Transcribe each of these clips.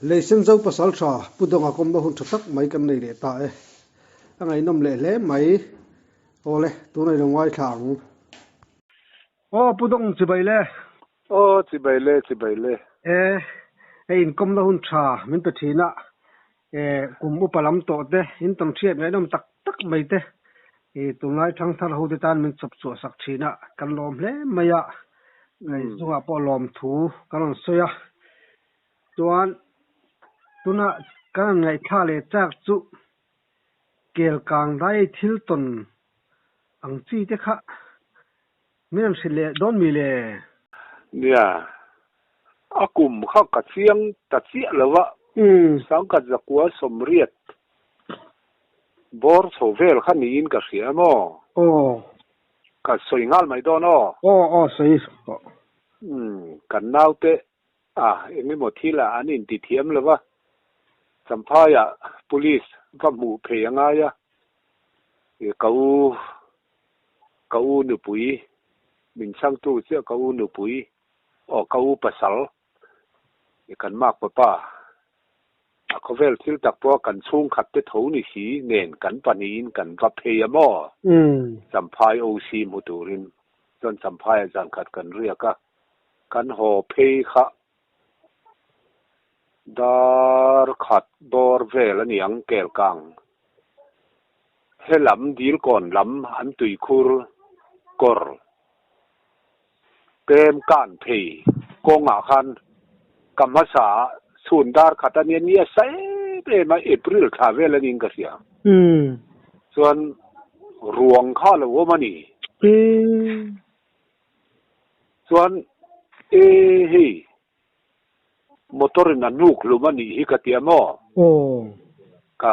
lấy sinh dâu pasal cha pudong akom na hun thatak mai kan nei le ta e angai nom le le mai ole tu nei long wai thang o pudong chibai le ô chị bày lê e in kom na hun cha min pe thina kum upalam to te in tang thiet ngai nom tak tak mai te tungai thang thar ho de tan min chop chu sak thina kan lom hle maya ngai zunga po lom thu kan soya tuan tuna kan ngai tha le chak chu kel kang dai thil ton ang chi te kha miam sile don mi le nè à cùng khắc cả chiang cả chia là vợ sáng cả giặc quá sầm riết bor sổ vel khăn nín cả xía mò cả soi ngal mày đó nó soi cả nao te em một thi là anh in tị thiếm là vợ sắm phai police và mù phê ngay cậu nửa bụi mình sang tu chứ cậu nửa bụi cậu pasal kan mak papa ko vel thil tak po kan chung khat te tho ni hi nen kan panin kan va phe mo samphai oc mu turin chon samphai jan khat kan ria ka kan ho phe kha dar khat bor vel ani ang kel kang helam dil kon lam an tui khur kor kem kan phe konga khan kamasa sundar khatania nia sai pe ma april travel anin ka sia chuan ruang kha lo wo mani chuan hi motor na nuk lu mani hi ka tia mo ka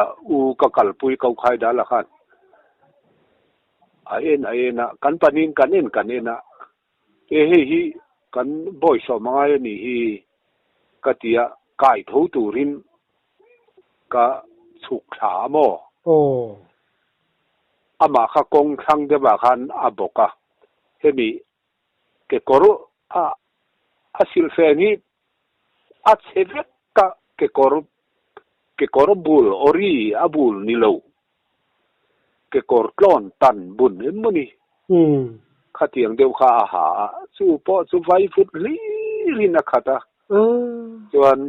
ka kalpui kau khai da la khan a en kan panin kan ena hi kan boy so mangai ni hi katia kai tho turin ka chuk tha mo ama kha kong thang de ba khan aboka hemi ke koru a silfe ni a chevek ka ke koru bul ori abul ni lo ke kor klon tan bun emuni khatiang deu kha ha chu po chu vai fut li na khata chuan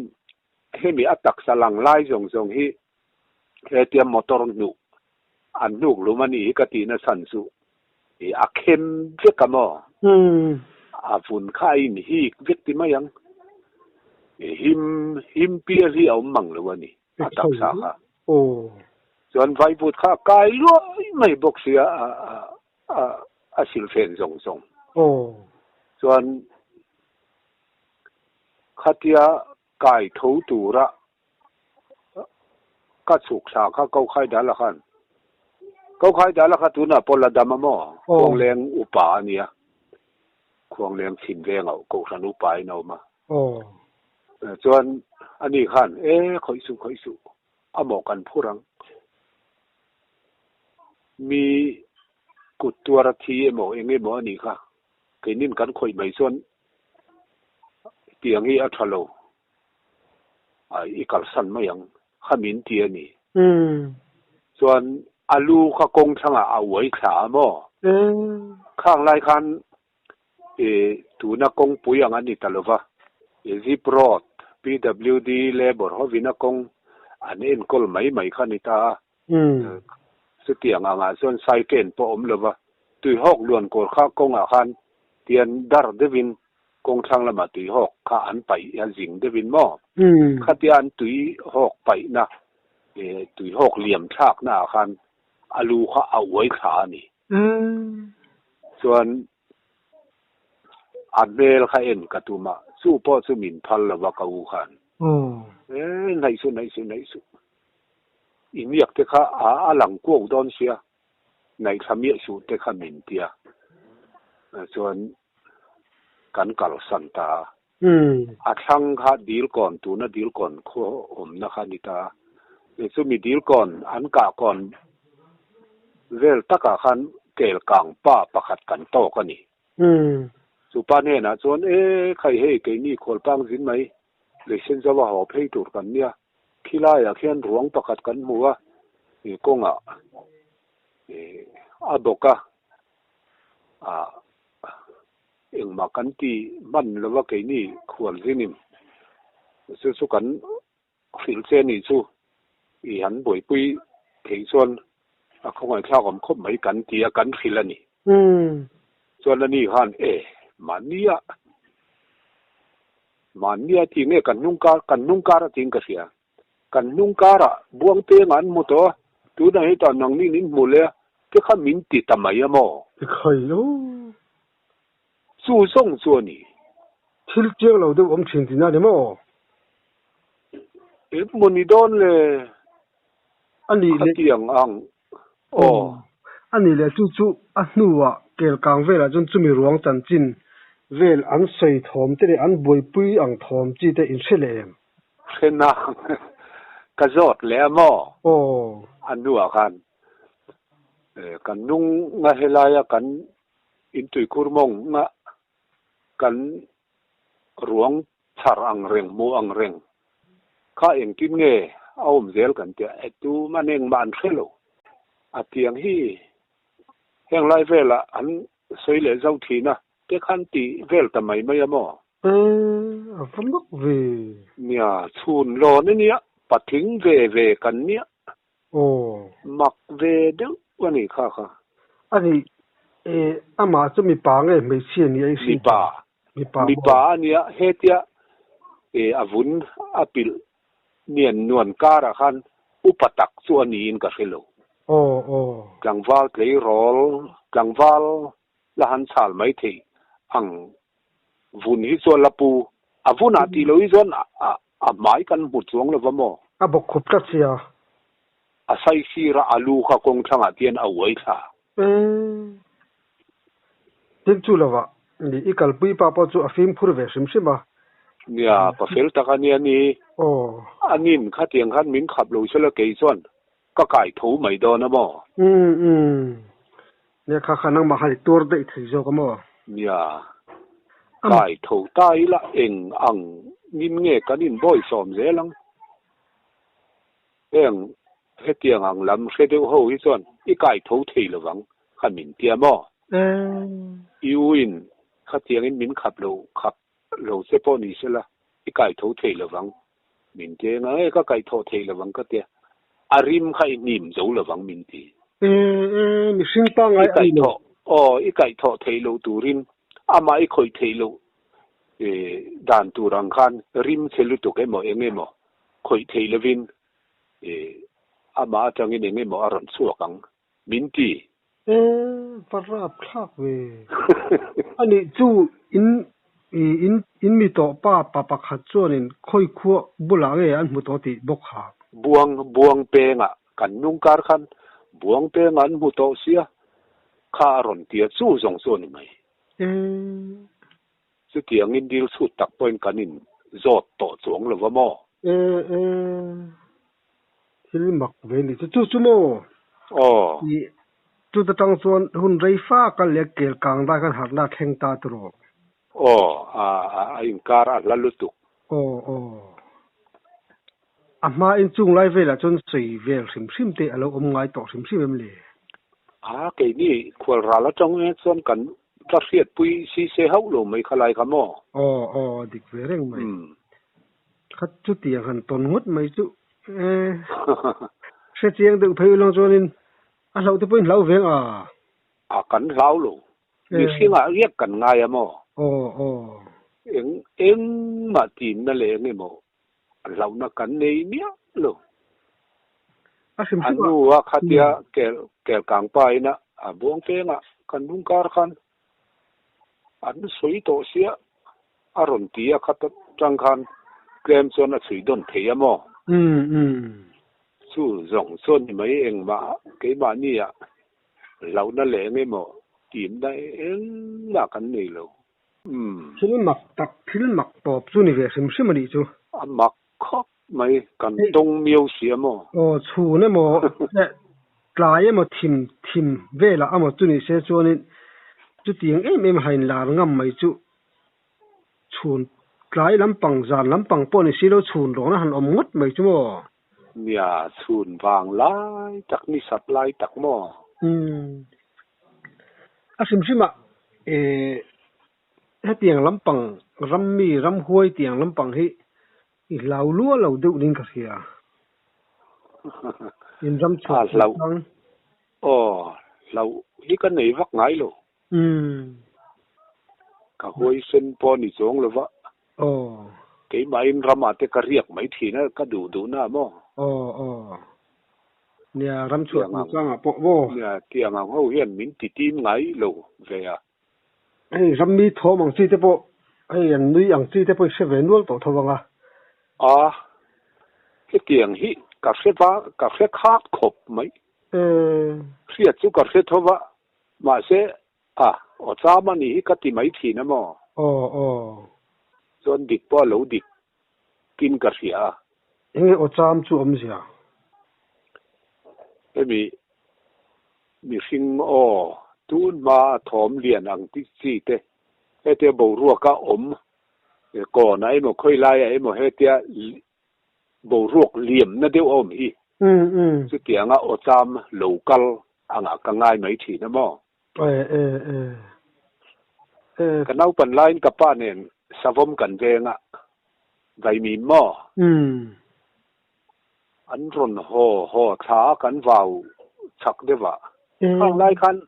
hemi atak salang lai zong hi etiam motor nu an nuk lumani ka ti na san su a khem ve kamo a fun khai ni hi vek ti mayang him pia ri au mang lawani atak sa kha chuan vai put kha kai loi mai bok sia a silfen zong chuan khatia kai tho tura ka chuk sa kha kau khai da la khan kau khai da la kha tu na pola dama mo khong leng upa ania khong leng thin ve ngau ko ran upa no ma chuan ani khan khoi su amo kan phurang mi kutuara thi emo enge mo ani kha kenin kan khoi mai chuan tiang hi a thalo ai kal san mayang khamin ti ani chuan alu kha kong thanga a wai kha mo khang lai khan tu na kong puyang ani talova ziprot pwd labor hovina kong an en kol mai khanita su tiang anga chuan cycle po om lova tui hok luan kor kha kong a khan tian dar devin kong thang lama tui hok kha an pai ya jing devin mo khatian tui hok pai na tui hok liam thak na khan alu kha awai kha ni chuan abel kha en katuma su po chu min phal lawa ka u khan nai su imiak te kha a lang ko don sia nai thamia su te kha min tia chuan kan kal santa a thang kha dil kon tu na dil kon kho om na kha ni ta chu mi dil kon an ka kon vel taka khan kel kang pa pakhat kan to ka ni chu pa ne na chuan khai he ke ni khol pang jin mai เลยเส้นจะว่าหอบให้ตูดกันเนี่ยขี้ไล่อะเขียนหลวงประกาศกันมัวกงอ่ะอาดกะเอ็งมากันที่มันแล้วว่าไอ้นี่ควรสินิ่มสุกันฟิลเซนี่สู้หันบ่อยปุยเขียนส่วนเขาไงข้าวผมคบไม่กันที่กันฟิลนี่ส่วนนี่ฮันมันเนี่ยที่เนี่ยกันนุ่งการจริงก็เสียกันนุ่งการะบวงเตงันมุตอดูนะให้ตอนนั่งนี่หมดเลยที่ข้ามินติทำไมอะโม่ใครลูสู้ส่งส่วนนี้ที่เจ้าเราดูอมชิงที่นั่นเลยโม่มันนี่โดนเลยอันนี้เลยที่ยังอันนี้เลยจู่อันนู้อ่ะเกลกลางเวลาจนจะมีรวงจันจินเวลอันใส่ถมแต่อันบวยปุยอังถมจีแต่อินเชลมเช่นนั้นกระโดดแล้วโม่อันนู้อ่ะคันกันนุ่งงาเฮลายกันอินตุยคุรมงงะกันรวงชารังเร่งมูอังเร่งข้าเองกินเง่เอาเซลกันเตะตูมันเองบ้านเฟลอาเตียงฮีแห่งไรเวลาอันสวยเหลือเจ้าทีนะเจ้าขันตีเวลทำไมไม่ยอมฟังลูกเวเนี่ยชูนโลนี่เนี่ยปัดทิ้งเวกันเนี่ยมักเวเด้อวันนี้ค่ะอันนี้อามาจะมีปางไงไม่เชี่ยนี่ไอ้สิมีปาเนี่ยเฮตียอาวุธอาปิลเนียนนวลการะคันอุปตักส่วนนี้ก็เฟลจังวาลเลยรอลจังวาลละหันสาลไม่ทีอังวุนฮิส่วนละปูอาวุธอาติโลฮิส่วนหมายกันบุตรสวงเลยว่าโมบกขุบกัดเสียใส่ซีระอาลูข้ากงช่างอาเตียนเอาไว้ค่ะเด็กจู่แล้ววะนี่อีกลปุยป้าจู่อาฟิมพูดเวชิมใช่ไหมเนี่ยพอเฟลตะกันเนี่ยนี่อันนี้ข้าเตียงขันมินขับลงเชลเกยส่วนก็ไก่ถูไม่โดนนะโมเนี่ยข้านั่งมาให้ตัวได้ถือโจก็โมเนี่ยไก่ถูตายละเองอังนินเงกันนินบ่อยสอมเสียลังเองเฮเตียงอังลำเสด็จโหฮิส่วนอีไก่ถูทีละวังขันมินเตียโมอีวินข้าเตียงมินขับลงขับเราเซปนี่ใช่ละอีไก่โถเทละวังมินเจงก็ไก่โถเทละวังก็เตียอาริมใครนิ่มโจละวังมินตีมีสิ่งต่างไงอีไก่โถอีไก่โถเทละตูริมอามาอีคอยเทละด่านตูรังคันริมเชลุตุกเอโมเองเอโมคอยเทละวินอามาจังเองเอโมอารมณ์สัวกังมินตีปราบคลากเวอันนี้จู่อินมีตัวป้าปะขัดส่วนนี้ค่อยขั้วบุหรี่อันมุตติบกขาบวงเปงอ่ะกันนุ่งการขันบวงเปงอันมุตเสียข้ารอนเตียสู้สองส่วนไหมสุดที่งินดีลสุดตักเป็นกันนินจอดต่อสวงหรือว่าโมที่มักเวนี่จู่โมจู่ตั้งส่วนหุ่นไรฟ้ากันเลี้ยเกลกลางได้กันหักลาแข่งตาตรออินการอัลลุตุกมาอินจุงไลเวลจนสี่เวลสิมเตะเราอมไงต่อสิมเลยแกนี่ควรราละจังเงี้ยส่วนกันจะเสียดปุยซีเซฮาโลไม่ขลายกันมั้งดิกเวรงไหมขัดจุดเตียกันต้นงดไหมจุเสียงดึกเพลงลงจนินเราจะเป็นเราเวงกันเราโลมีเสียงเรียกกันง่ายมั้งเอ็งมาจีนนั่นเลยไงโมเรานักกันเนี่ยโลอันนู้ว่าขัดยาแก่กลางไปนะบวงเฟงกันนุ่งการขันอันสวยโตเสียอารมณ์เตียขัดจังขันเกมส่วนสวยโดนเทียโมสู้สองส่วนไม่เองมาเกี่ยมานี่เรานั่นเลยไงโมจีนได้เอ็งนักกันนี่โลที่นี่มักตักที่นี่มักตอบจู่นี่เวสิมมันดีจู่มักคบไม่กันตรงมีเสียมั้งชูเนี่ยมั้งเนี่ยกลายมาทิมเวลามาจู่นี่เสียจู่นี่จุดที่ยังไม่ให้ลารงำไม่จู่ชู cái lắm bằng po này xí đâu chùn đó nó hẳn ôm ngất mấy chứ mò nhà chùn vàng lại chắc ni sập lại chắc mò sim sim ạ hết tiền lắm bằng ram mi ram huôi tiền lắm bằng hi lâu lúa lâu đựng đến cả kia in ram chuột lâu lâu hi cái này vắt ngay luôn cả huôi sinh po ni giống là vợ cái máy ram à cái riêng mấy thì nó cái đủ na mò nè ram chuột ni sang à po vô nè tiền à hậu hiện mình tìm ngay luôn về à ram mi thô bằng gì thế po anh nuôi ăn gì thế po sẽ về nuôi tổ thô bằng à cái tiền hi cà phê khác khop mấy khi chú cà phê thô vợ mà sẽ ở cha mà nỉ cái tí mấy thì nó mò chọn địch bao lâu địch kinh cà phê nghe ở cha chú gì cái mi sinh tuôn mà thòm liền ăn tí gì thế cái tiêu bầu rùa cá còn ấy mà khơi lai ấy mà cái tiêu bầu rùa liềm nó đều hi chứ tiếng ở cham local cái ngay mấy thì nó mò cái nào phần lai cái pa này sa vom cần về vậy mi mò anh run ho thả cần vào chắc đấy vợ khang lai khăn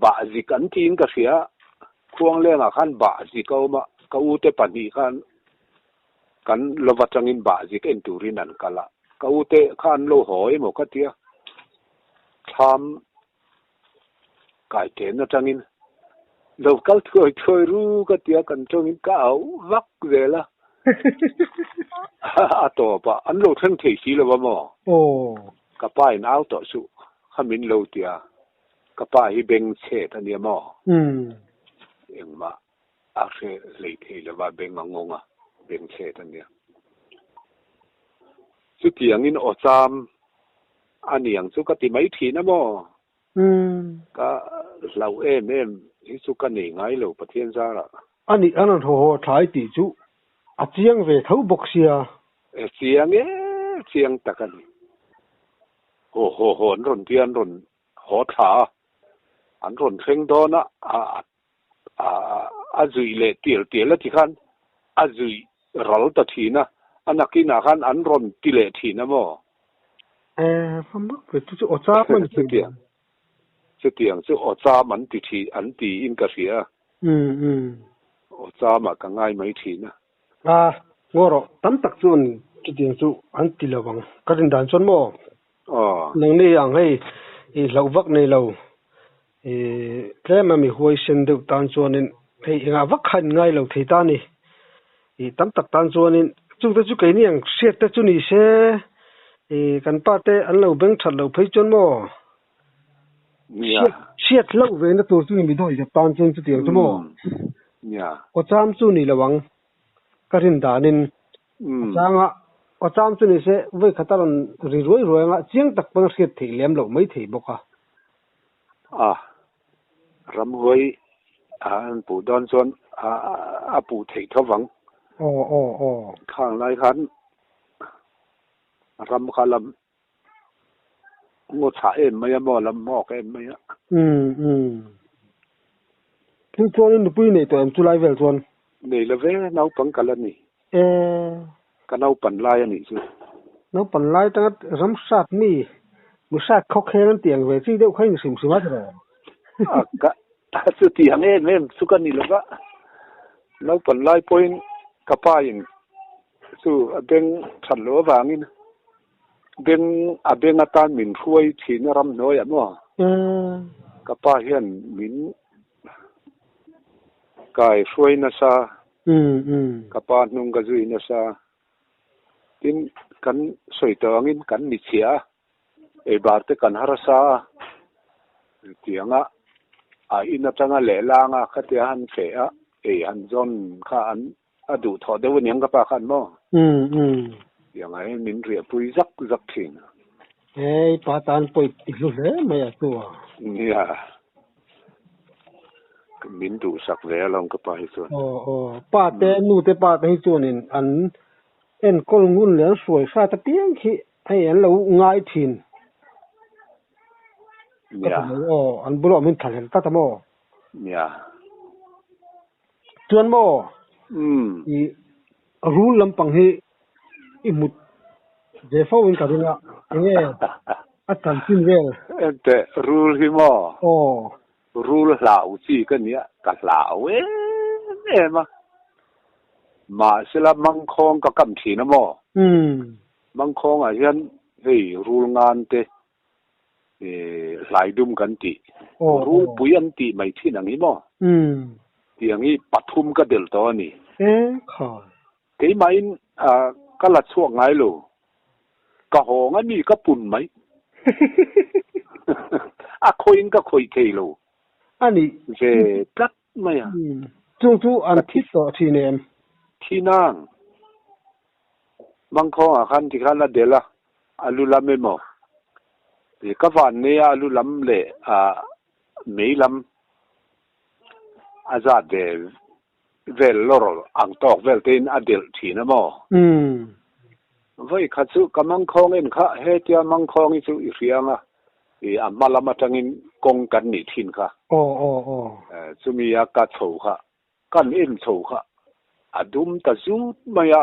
bà gì cần tin cái gì khuang lên khăn bà gì câu te pan hi khăn cần lo vật trong in bà gì cái turin ăn cả la câu te khăn lo hỏi một cái tia tham cải thiện nó trong in lâu câu thôi ru cái tia cần trong in cáo vắt về la tổ bà anh lâu thân thể gì là mò cái bài nào tổ sự khăm in lâu tia cái bài bên xe thanh niệm mò em mà sẽ lấy thế là bên ngon bên xe thanh niệm chú tiếng in ở tam anh yang chú cái tí mấy thì nó mò cái lâu em chú cái này ngay lâu bát thiên gia là anh hồ thái tỷ chú chiang về thấu bốc xia chiang tắc anh hồ run tiền run hồ thả anh run sinh đó na duy lệ tiệt là thì khăn duy rau ta thì na anh kia na khăn anh run tiệt lệ thì na mò phong bốc về chú ở cha mình chú tiếng chú ở cha mình thì anh thì in cái gì ở cha mà cái ngay mấy thì na ngô rồi tắm tắc chuan chú tiếng chú anh thì là bằng cái đình đàn chuan mò nâng này ăn hay lâu vắc này lâu cái mà mình huay sinh được tan chuan nên ngã vắc hành ngay lâu thấy ta nè tắm tắc tan chuan nên chúng ta chú cái này ăn xiết ta chú nè xe cần pa te anh lâu beng thật lâu thấy chuan mò xiết lâu về nó tôi chú mình thôi tan chuan chú tiếng chú mò có chăm chú nè là bằng cái đình đàn nên sang ở chăm chú nè sẽ với khát lần rồi ngã chiang tắc bằng xiết thì liam lâu mấy thì bốc ram huay anh phụ đón chuan phụ thầy thọ vắng khang lai khăn ram khá lắm ngô thả em mấy mò làm mò cái em mấy cái chuan nó bui này tụi em chú lai về chuan này là về nấu bằng cả lần này cái nấu bằng lai này chứ nấu bằng lai tăng ram sát mi một sát khóc khe lên tiền về chứ đâu khai được xìm hết rồi chú tiếng em chú cái này là vậy nấu bằng lai point kapain chú bên thật lúa vàng in bên atan mình khui thì nó ram nói à mà kapa hiền mình cái khui nó sa kapa nung cái gì nó sa tin kan soi tang in kan mi chia bar te kan harasa tianga ina tanga le langa khate han fe han zon kha an adu tho de woniang ka pa khan mo yang ai min ria pui zak thin pa tan poi ti lu le mai tu มินดูสักเวลองก็ไปส่วนป้าแต่นู่แต่ป้าแต่ให้ส่วนนี่อันเอ็นกลงุ่นเหลือสวยซาตะเปียงขี้ให้อันเราง่ายทินเนี่ยอันบุรุษมันทันเห็นตาตะโมเนี่ยจวนโมอีรูลำปังให้อีมุดเจฟ้าวินกันเนี่ยอัตรันซินเวลแต่รูลที่โมรูลเหล่าจีกันเนี้ยกับเหล่าเนี่ยมาเสละมังคงกับกำทีนะโมมังคงฉันเฮ้ยรูลงานเตหลายดุมกันติรูลปุยันติไม่ที่นั่งนี้โมที่อย่างนี้ปฐุมก็เดิลตัวนี่ค่ะที่ไม่ก็ละช่วงไงลูกก็หงอันนี้ก็ปุ่นไหมคุยก็คุยเคโลอันนี้เจ็บลัดไหมจู่อันที่ต่อที่เนี่ยที่นั่งบางคนคันที่คันละเดล่ะอาลุลาไม่หมดก็วันนี้อาลุลามเล่ไม่ลำอาจารย์เวลลอร์อังตอกเวลเทนอเดลทีนะหมอไว้ขัดสุกับมังคงเองค่ะเฮติยมังคงอิสุอิเรียงอ่ะมาละมาจังอินกงกันนี่ทินค่ะสุมีอากาศโฉค่ะกันเอ็นโฉค่ะดุมตะซูมายา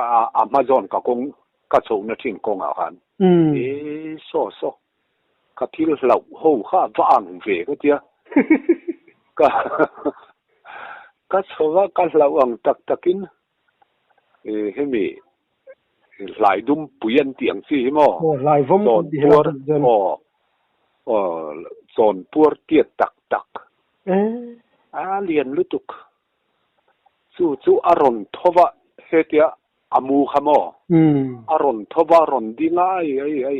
มาซอนกับกงกะโฉนะทินกงอาหารโซกับที่เราโหค่ะว่างเวก็เดียก็โฉว่ากันเราอังตักกินเฮมีหลายดุมปุยันเตียงสิมั้งหลายวงดีฮะโซนปัวเตียตักเรียนลุตุกจู่อารมณ์ทว่าเฮติยอามูขโมอารมณ์ทว่าอารมณ์ดีง่ายไอ้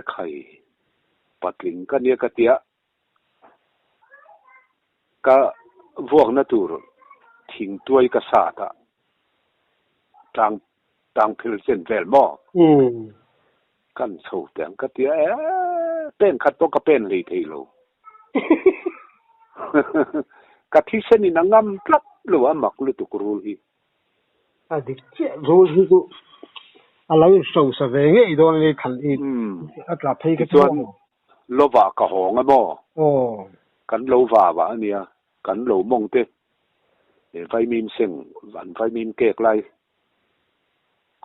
ใครปัดลิงกันเนี่ยกเตียก็พวกนัตูร์ทิ้งตัวอีกษาตะต่างพิลเซนเวลมอกันสูดแต่งกเตียเป็นขัดตัวก็เป็นเลยทีโลกะที่เส้นนี่งำพลับหรือว่ามักลุตุกรูลีดิเจ้ารูลีกูอะไรส่งสเวงอีโดนเลยขันอีอัตราเพย์ก็ตัวโลวากะหงอ่ะบ่กันโลวาวะเนี่ยกันโลมงเตไฟมีมเสียงวันไฟมีมเกกไร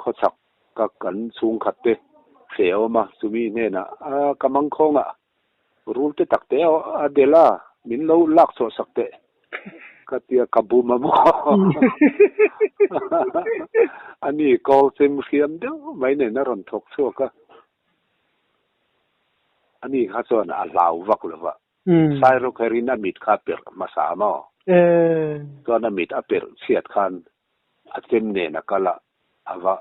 ข้อสักกับกันสูงขัดเตเสียวมาสุมีเนี่ยนะกำมังคงรูลเตตักเตอเดล่ามินโลลักโซสักเตก็เตียกับบูมาบ่อันนี้ก็เซมเขียมเด้อไม่เนี่ยนรนทกชั่วก็อันนี้ข้าส่วนลาววักเลยว่าไซโรเครินามิดคาเปิลมาสามตัวนามิดอเปิลเสียดคันอาเจมเนนักละอาวะ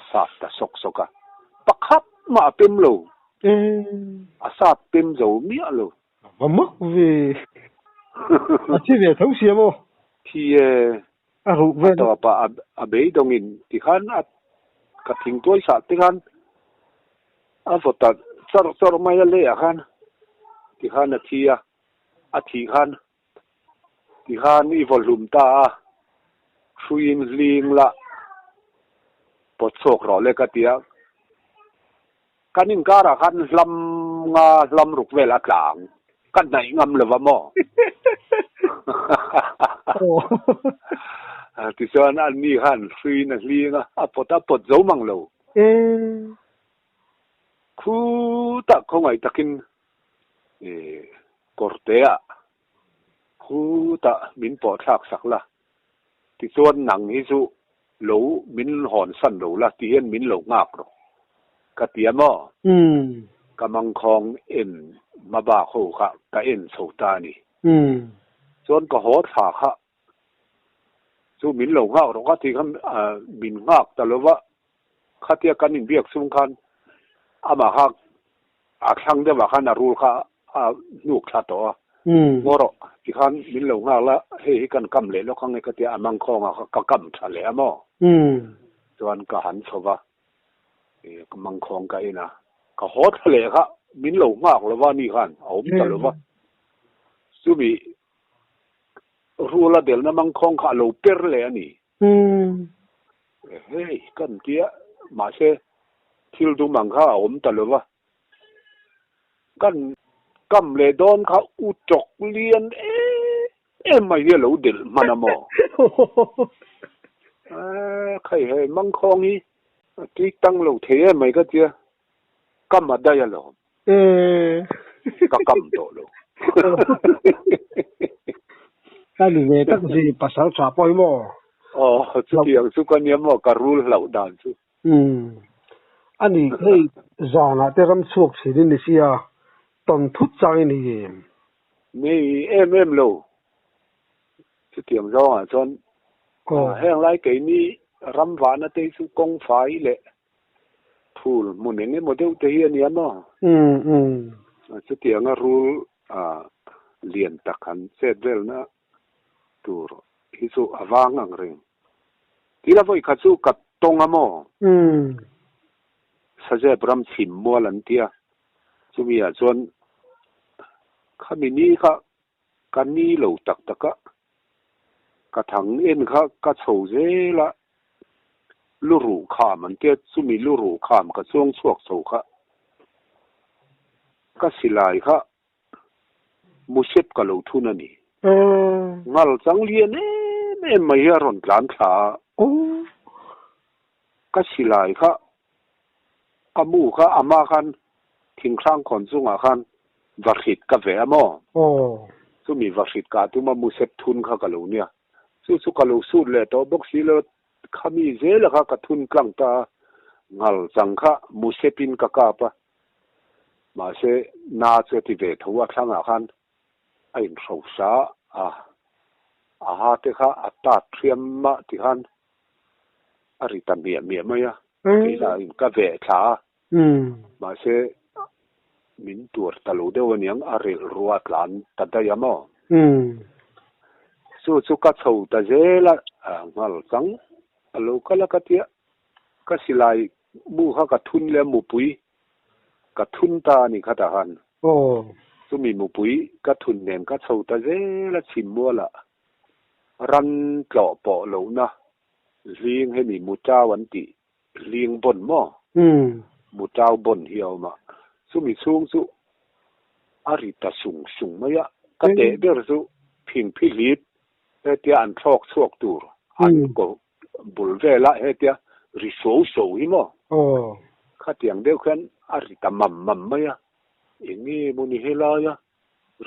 ซาตะสกกะปักขับมาเปิมโลอาซาเปิมโจมีอะโลว่ามักเวอาชีพทั้งเสียบ่ที่รูปตัวปะอาเบยดงอินที่ขันกับทิ้งตัวสัตว์ที่ขันฝตสรไม่ละเลยขันที่ขันที่ที่ขันอีวอลลุ่มตาช่วยลิงละปดโศกรอเลยก็เตียกันนิงการะขันลำรุกเวลากลางกันไหนงำเลยวะหม้อที่ส่วนอันนี้ขันฟรีนักลีนะปดเจ้ามังโลคูตักคงไงตักินกอร์เตะคูตะมินปอดทักสักละที่ส่วนหนังฮิซุโหลมินหอนสั้นโหลละที่เห็นมินโหลงากหรอกกะเตียมอกำมังคองเอ็นมาบ้าโคค่ะกะเอ็นโซตานี่ส่วนก็หอดฝาค่ะสู้มินโหลงากหรอกที่เขามินงากแต่ละว่าข้าเตียกันนินเบียกสุ่งคันอามาฮักทั้งเดียวว่าขันรูลค่ะลูกชาตัวงอรที่ขันมินโหลงากละเฮ้ยกันกำเละแล้วข้างในกะเตียมังคองก็กำทะเลมอส่วนก็หันสว่ามังคองกันนะก็โหดทะเลครับ มินหลงมากแล้วว่านี่กันเอาไม่ตลอดว่าสุบีรู้ละเดี๋ยวนั้นมังคงขาโลเปอร์เลยนี่เฮ้ยกันเกี้ยมาเช่ทิลดูมังข้าเอาไม่ตลอดว่ากันกำเลยโดนเขาอุจกเลียนไม่เรียกเราเดี๋ยวมันอะมอใครให้มังคงนี้ที่ตั้งเราเทไม่ก็เจ้ากำมาได้ยังหรอก็กำโตโลถ้าหนูเวทักษีภาษาชาปอยมออ๋อสุดอย่างสุกันเนี้ยมอการรู้เหล่าดานสุอันนี้เคยจานะแต่คำสุกสินี่เสียตอนทุกใจนี่นี่โลสุดอย่างร้อนจนแห้งไรเกนี่รำหวานเตยสุกงไฟเลยพูดมุนอย่างนี้โมเดลเทียนี่เนาะสุดอย่างรู้เรียนตะขันเสร็จแล้วนะตัวฮิสุอวางอังเริงที่เราไปขัดสู้กับตรงอะโมสัจจะพรำชิมมัวลันเตียสุมีอาจวนข้ามีนี่ค่ะกันนี่เหล่าตักตะกะกระถังเอ็นค่ะกระโฉเจละลูรูข้ามันเตี้ยสุมีลูรูข้ามกระช่วงสวกโฉค่ะก็สิลายค่ะมุเชบกับเหล่าทุนนี่งัลจังเลียนไม่เฮรอนหลานขาก็สิลายค่ะอามูค่ะอามาคันทิ้งครั้งคนจุงอาคันวัคซีนกาแฟมอสุมีวัคซีนกาตุมามุเซปทุนค่ะกะโลเนี่ยสุกะโลสูดเลยตัวบอกสิเลยขามีเจลค่ะกะทุนกลางตางัลจังค่ะมุเซปินกะกาปะมาเสนาเจติเวทัวครั้งอาคันไอ้เขาสาอาหารที่ค่ะอัตราเทียมมาที่คันอริตันเมียไหมอ่ะที่ละอินกาแฟช้ามาเสมินตัวตลอดเดี๋ยววันยังอาริรัวหลานตัดได้ยังมั้งสุกัดสู้ตาเจละงัลสังโลกละกัดเยอะก็สิไลมูฮะกัดทุนแล้วมูปุยกัดทุนตานี่ขัดหันสุมีมูปุยกัดทุนเนียนกัดสู้ตาเจละชิมมัวละรันเกาะเปาะเหลานะเลี้ยงให้มีมูเจ้าวันติเลี้ยงบนหม้อมูเจ้าบนเหี่ยวมาสุมีสูงสุอาริตาสูงไม่ยะก็เตะเบอร์สุพิงพิลิปเฮตียอันทอกสวกตัวอันก็บุลเวละเฮตียริโซหิมอข้าเตียงเดียวกันอาริตามัมไม่ยะอย่างนี้มุนิเฮลายะ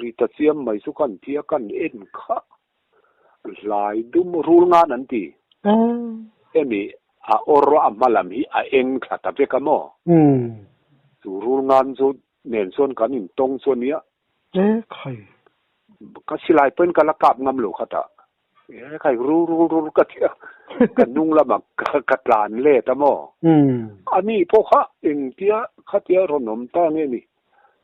ริตาเซียมไม่สุกันเทียกันเอ็นข้าลายดุมรูงานนั่นทีมีออร์อามาลามีเอ็งขัดตะเปกมอสูรูงานสุดเน้นส่วนกันอินตรงส่วนเนี้ยใครก็สิลายเป็นกะละกาบงำหลูขัดอ่ะใครรู้ก็เที่ยกันนุ่งละมักกัดลานเล่ตะมออันนี้พวกเขาเองเที่ยเขาเที่ยรนมตาเนี่ยนี่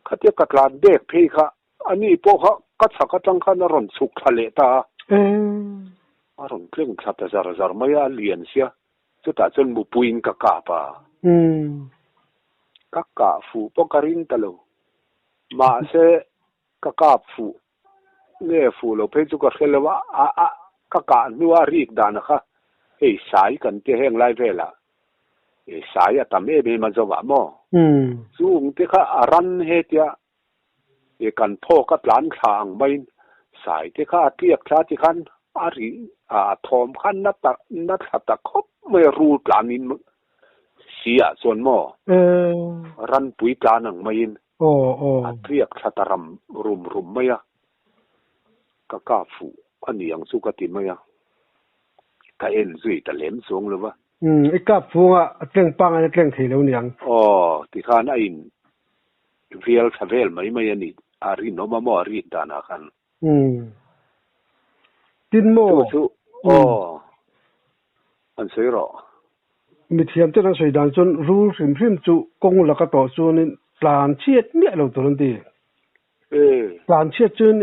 เขาเที่ยกัดลานเด็กพี่ค่ะอันนี้พวกเขากัดสักจังขันรนสุกทะเลตาอารมณ์เครื่องขับแต่จารไม่อาเลียนเสียสุดท้ายจนบุปุยนกะกาปะกะกาฟูปกรินตะโลมาเสกะกาฟูเนี่ยฟูโลเพ่จุกะเขลว่ากะกานัวรีกดานะคะเฮ้ยสายกันเตะแห้งไล่เวล่ะเฮ้ยสายอะทำเอมันจะว่ามอสูงเตะค่ะรันเฮตียเอกันพ่อกับหลานข้างไม่สายเตะค่ะเทียบชาติคันอาริทอมขันนัดขัดตะคบไม่รู้ปลานินเสียส่วนหม้อรันปุ๋ยปลาหนังไม่ยินเรียกชะตารำรุมไม่อะก็กล้าฟูอันนี้ยังสุกติไม่อะก็เอ็นซุยแต่เหลมสูงเลยวะไอ้กล้าฟูอ่ะเก่งปังอะไรเก่งถี่แล้วเนี่ยที่ข้าน่ะอินเวียลทเวลไม่ยันนี่อารินโนมาโมอาริดานาคันตินโมอันเสียหรอมีเทียมจะนั่งใส่ด่านจนรู้สิมพิมจุกงหลักต่อส่วนนี้ปลานเชียดเนี่ยเราตัวนั้นดีปลานเชียดจน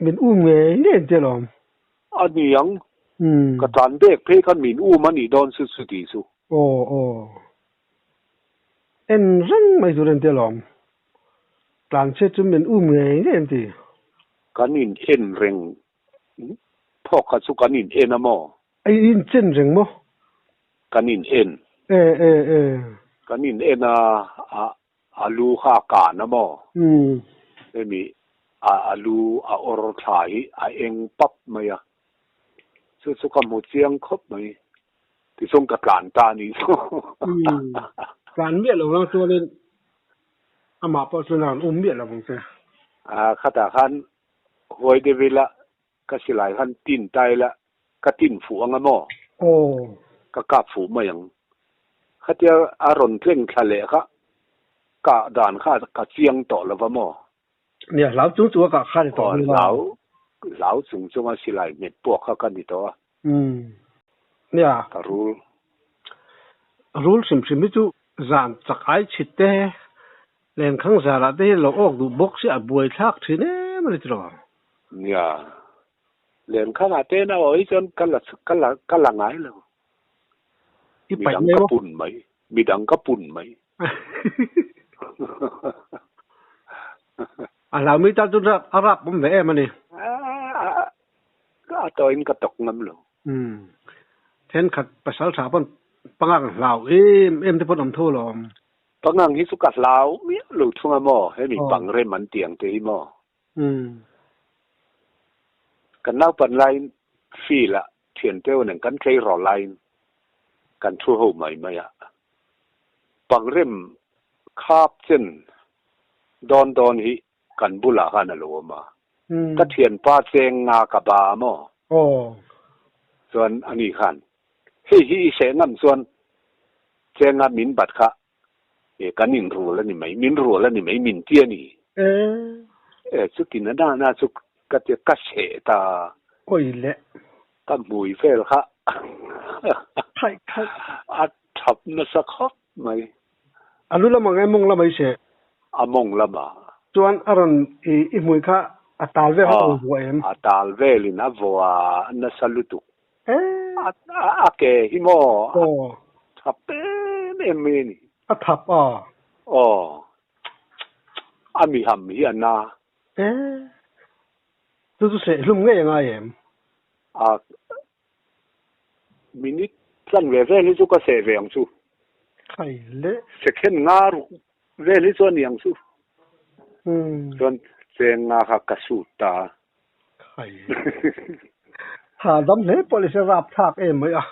เป็นอุ้มเงี้ยเนี่ยเจ้าหรออันนี้ยังกระตันเด็กเพ่กันมีอุ้มมันนี่โดนสุดที่สุเอ็นรังไม่ตัวนั้นเจ้าหรอ การเชื่อจุเป็นอุ้มไงเนี่ยทีกันอินเอ็นเร่งพอกันสุกันอินเอ็นนะมอไอ้อินเจนเร่งมั้งกันอินเอ็นกันอินเอ็นอาลูข้ากานะมอไม่มีอาลูออรทายเองปั๊บมาอ่ะสุกันหมดเสียงครบไหมที่ส่งกับการตานี่การเมียเราเราตัวเล่นอามาปัจจุบันเมียเราบางทีข้าแต่ขันหวยเดวิละก็สิหลายขันตินใจละก็ตินฝูงอะมอก็กลับฝูงมาอย่างข้าเจ้าอารมณ์เคร่งทะเลค่ะกะด่านข้าก็เจียงต่อแล้วมอเนี่ยเราจุ๊ตัวก็ข้าต่อเราสูงจงว่าสิหลายเม็ดพวกเขากันดีตัวเนี่ยก็รู้สิไม่จุจานจักไอชิดเต้เล่นข้างสาระเต้เราออกดูบ็อกซ์บวยทักทีเนี่ยมันจะรอเนี่ยเล่นข้างเต้น่ะโอ้ยจนกันละไงเลยมีดังกระปุ่นไหมมีดังกระปุ่นไหมเราไม่ตัดจุดอารับผมแหวมันนี่ก็ตัวอินกระตกน้ำหลงเช่นขัดภาษาสาปนปังเราที่พูดอมทั่วลมปังฮิสุกัดเราเมียหลุดทุ่งมอให้มีปังเร่มันเตียงเตยมอกันเล่าปันไลน์ฟีละเทียนเต้าหนึ่งกันใช้รอไลน์กันทั่วหัวใหม่ไหมอะปังเร่มคาบเส้นดอนฮิกันบุลาฮันอโลมาก็เทียนป้าเซงงากบามอส่วนอันนี้ขันเฮ้ยเสงงั้นส่วนเซงงามินบัดค่ะกันนินรัวแล้วนี่ไหมมินรัวแล้วนี่ไหมมินเตี้ยนี่สุกินน่าสุกก็จะกัดเฉตาโอ้ยเละก็มุยเฟลค่ะใช่อัดทับน่ะสักครับไหมอันนู้นละมั้งไงมงละไม่ใช่มงละมาส่วนอารมณ์อีมวยค่ะอัตราเวลเขาหัวอัตราเวลินะวัวน่ะสลุตุเกฮิโมทับเป็นนี่ทับมีหำมีอันน่ะตัวเสียลุ่มไงยังไงมินิสั่นเวลิสุก็เสวงสุใครเละเสกเห็นงาเวลิส่วนยังสุส่วนเสียงงาหักกระสุตาใครหาดำเละพอลิสรับทักไหมอ่ะ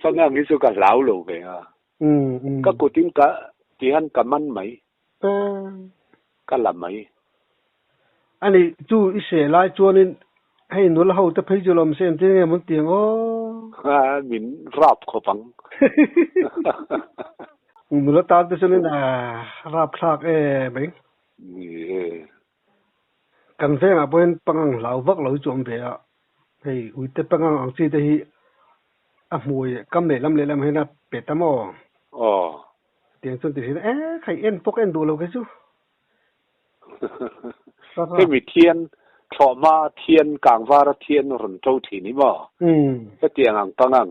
ตอนนั้นมิสุก็เหลาโลเวอ่ะก็กูทิ้งกะที่หันกับมันไหมก็ละไหมอันนี้จูอิเสลายจวนนี่ให้หนูเราจะพิจารณาเส้นที่เนี่ยมันเตียงมินรับเขาฟังหนูเราตามไปเส้นน่ะรับทักไหมกันเฟ้งอ่ะเป็นปังเราวักเราจมไปอ่ะให้อุยแต่ปังอังซีแต่ฮีมวยกำเนิดลำเลียงให้น่ะเป็ดตะมอเตียงส่วนที่ใครพวกดูเราแค่ชูให้มีเทียนชอมาเทียนกลางวาระเทียนรนเจ้าทีนี้บ่ก็เตียงอังปัง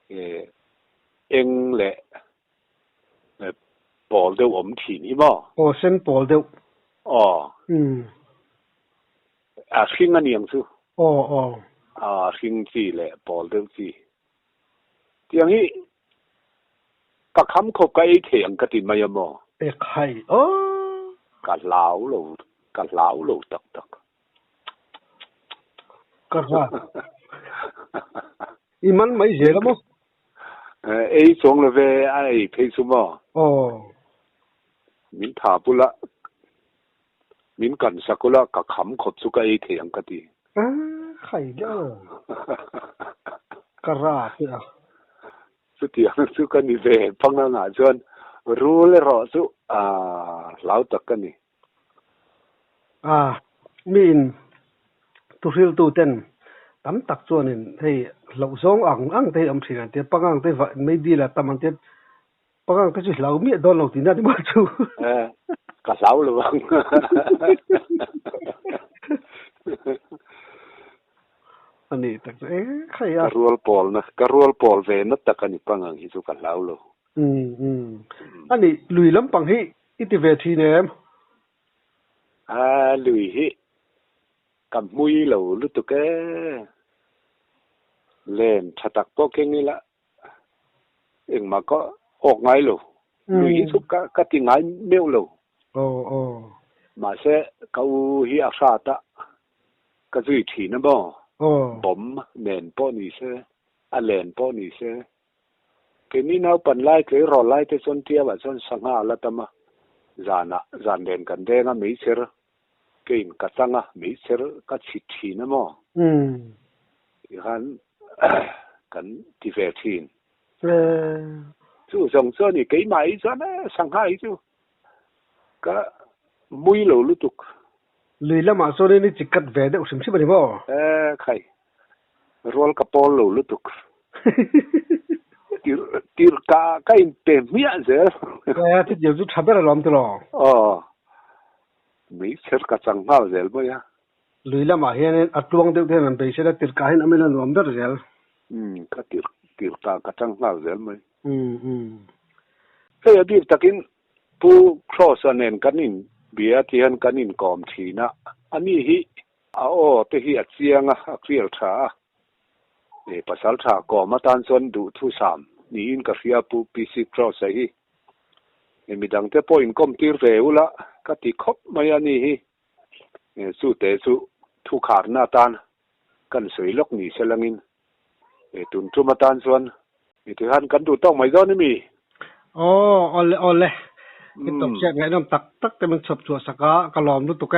เองแหละปอลเดียวทีนี้บ่เส้นปอลเดียวชิงอันยังสู้ชิงจีแหละปอลเดียวจีเตียงนี้ก็คำขบกับเถียงกันติมายมอใครกันเหลาโลตักก็ว่าอีมันไม่เสียแล้วมั้งสองเลยเว้ยเพย์ซูมอมินถาปุละมินกันสักละกับคำขบสุกเถียงกันติใครเด้อกระราดเนี่ยสุดที่สุกันนี่เว้ยพังนั่งอ่ะจนรู้เลยรอสุเหลาตักกันนี่มีนตุฟิลตูเต็นตั้มตักส่วนนึงให้เราส่งอังที่อำเภอที่ปังอังที่ไม่ดีละตั้มอันที่ปังอังที่เรามีโดนเราที่นั่นมาชูกระเซ้าหรือเปล่าอันนี้ตักใครกระรัวปอลนะกระรัวปอลเวนัตตักกันนี่ปังอังที่สุกันเหลาโลอันนี้ลุยลำปังให้ อิติเวทีเนมลุยฮิกับมุยเหล่าลุตุกเล่นชัตักโปเก่งนี่ละเอ็งมาก็ออกไงหรอลุยฮิสุกก็ติงไงเมียวหรอโอ้มาเสะเขาฮิอาซาตะก็จุยทีนะบ่ผมเน่นป้อนี่เสะเล่นป้อนี่เสะเกนี่นาปันไล่เคยรอไล่แต่ส่วนเทียบส่วนสังหาละตมาจานเด่นกันเด้งไม่เชื่อเกินกัดสังไม่เชื่อก็ชิดทีนะมั้งกันที่เวทีนจู่สงสัยนี่เกี่ยไม่จ้ะนะสังหาอีจู่ก็มุยเหล่าลุตุกลุยละมาโซนี่จิกัดเวดอุสิมสิบริบ่ใครรัวกับปอลเหล่าลุตุกตีร์กาก็อินเตอร์มีอะไรที่เดี๋ยวจะทำอะไรล้อมตลอดไม่เชื่อกับสังหาเซลบ่ยะลุยละมาเห็นอัตวงเด็กเท่านั้นไปเชื่อตีร์กาเห็นอเมริกันล้อมตลอดเซลก็ตีร์กากับสังหาเซลมั้ยเฮ้ยดีตะกินผู้ครอสเนนกันนินเบียที่หันกันนินกอมทีนะอันนี้ฮิเตฮิอัดเสียงเคลียร์ท่าภาษาท่ากอมาตันส่วนดูทุสามนี่อินกับเฟียผู้ปีสิครอสฮิมีดังแต่พออินคอมตีเร็วละก็ติคบมาอันนี้ฮิสู้เตสู้ทุกขาหน้าตานกันสวยล็อกนี่เสลังินตุนทุมาตันส่วนที่หันกันดูต้องไม่ย้อนนี่มีอ๋อเลยนี่ตกเช็คไงน้ำตักแต่มันสับสวสักกะกะลอมรู้ตุกแก